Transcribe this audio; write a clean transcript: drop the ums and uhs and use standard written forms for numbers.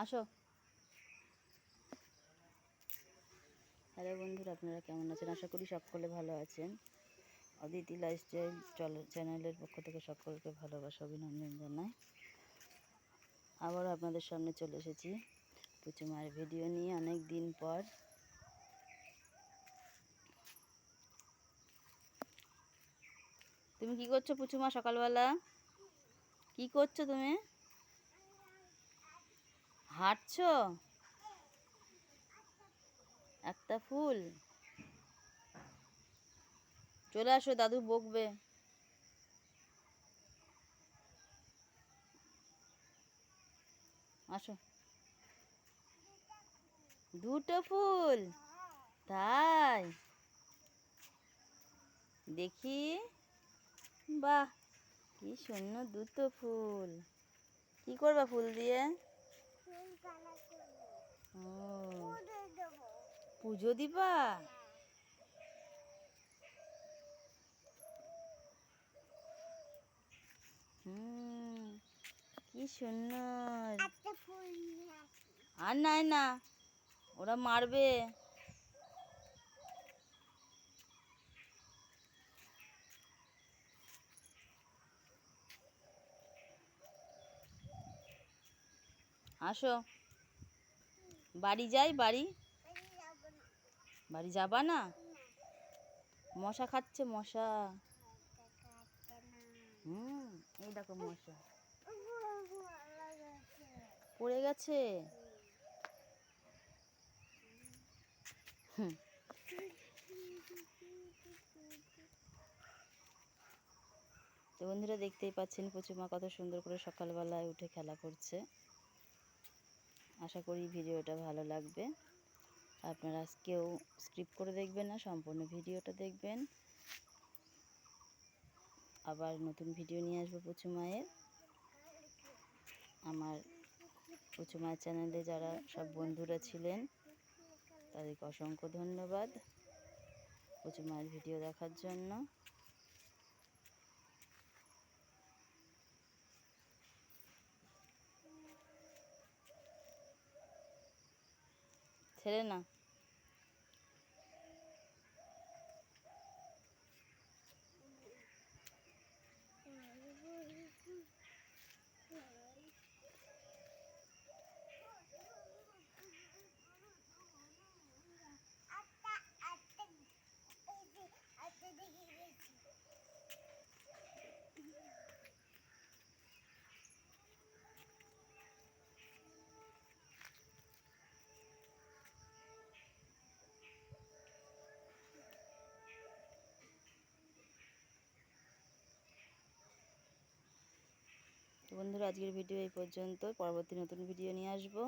আসো। হ্যালো বন্ধুরা, আপনারা কেমন আছেন? আশা করি সকলে ভালো আছেন। অদিতি লাইফস্টাইল চ্যানেলের পক্ষ থেকে সকলকে ভালোবাসা অভিনন্দন জানাই। আবারও আপনাদের সামনে চলে এসেছি পুচু মায়ের ভিডিও নিয়ে অনেক দিন পর। তুমি কি করছো পুচু মা? সকালবেলা কি করছো তুমি? হাঁটছো? একটা ফুল, চলে আসো, দাদু বকবে। আসো। দুটো ফুল? তাই? দেখি। বাহ, কি সুন্দর দুটো ফুল। কি করবা ফুল দিয়ে? ও, পুজো দিবা? হুম, কি সুন্দর। আর নাই না, ওরা মারবে। আসো, বাড়ি যাই। বাড়ি যাবা না? মশা খাচ্ছে, মশা। এই দেখো মশা পড়ে গেছে। হুম। তো বন্ধুরা, দেখতেই পাচ্ছেন পুচুমা কত সুন্দর করে সকালবেলায় উঠে খেলা করছে। আশা করি ভিডিওটা ভালো লাগবে। আপনারা কেউ স্কিপ করে দেখবেন না, সম্পূর্ণ ভিডিওটা দেখবেন। আবার নতুন ভিডিও নিয়ে আসবো পুচু মায়ের। আমার পুচু মায়ের চ্যানেলে যারা সব বন্ধুরা ছিলেন তাদেরকে অসংখ্য ধন্যবাদ পুচু মায়ের ভিডিও দেখার জন্য। ছেড়ে না। তো বন্ধুরা, আজকের ভিডিও এই পর্যন্ত। পরবর্তী নতুন ভিডিও নিয়ে আসবো।